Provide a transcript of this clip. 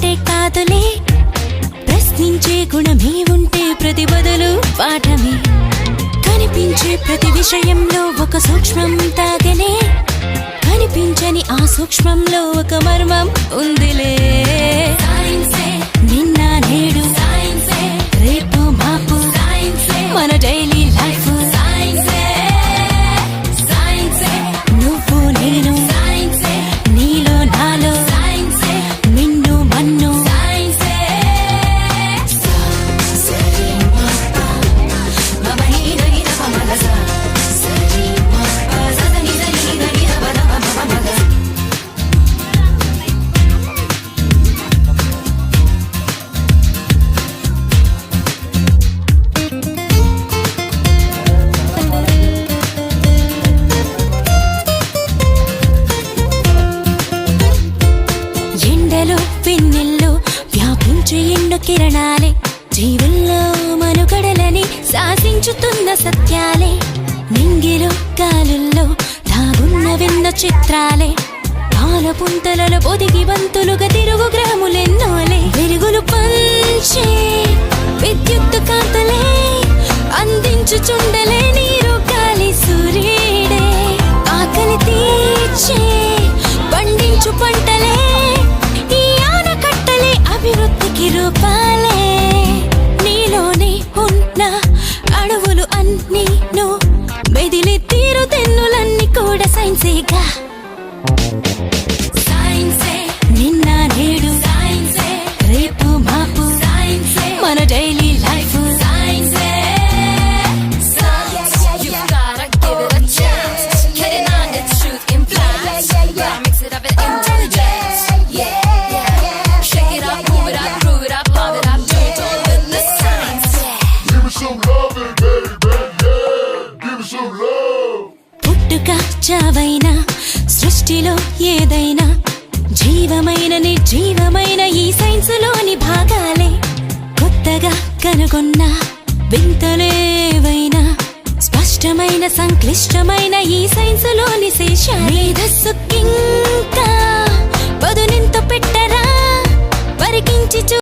ఉంటే కాదులే, ప్రశ్నించే గుణమే ఉంటే ప్రతి బదులు పాఠమే. కనిపించే ప్రతి విషయంలో ఒక సూక్ష్మం తాగనే, కనిపించని ఆ సూక్ష్మంలో ఒక మర్మం ఉందిలే. నిన్న నేడు రేపు మాపు మన డైలీ లైఫ్. నువ్వు నేను నీలో నాలో నిన్ను మన్ను. వెన్నెల్లో వ్యాపించే ఎండు కిరణాలే, జీవుల్లో మనుగడలని శాసించుతున్న సత్యాలే. నింగిలో గాలుల్లో దాగున్న వెన్న చిత్రాలే, పాల పుంతలలో పొదిగి బంతులుగా తిరుగు గ్రాములెన్నోలే. వెలుగులు పంచే విద్యుత్ కాంతులే, అందించుచుండలే నీరు గాలి సూర్యుడే. ఆకలి తీర్చే పండించు పంటలే, అభివృద్ధికి రూపాలే. నీలోనే ఉన్న అడవులు అన్నీ మెదిలి తీరు తెన్నులన్నీ కూడా సైన్సేగా. నిన్న నేడు రేపు మాపు మన డైలీ లైఫ్. పుట్టుక చావైనా సృష్టిలో ఏదైనా జీవమైన నిర్జీవమైన ఈ సైన్సులోని భాగాలే. కొత్తగా కనుగొన్న వింతలేవైనా స్పష్టమైన సంక్లిష్టమైన ఈ సైన్సులోని శేషాలే. మేధస్సుకింకా పదునెంత పెట్టరా పరికించి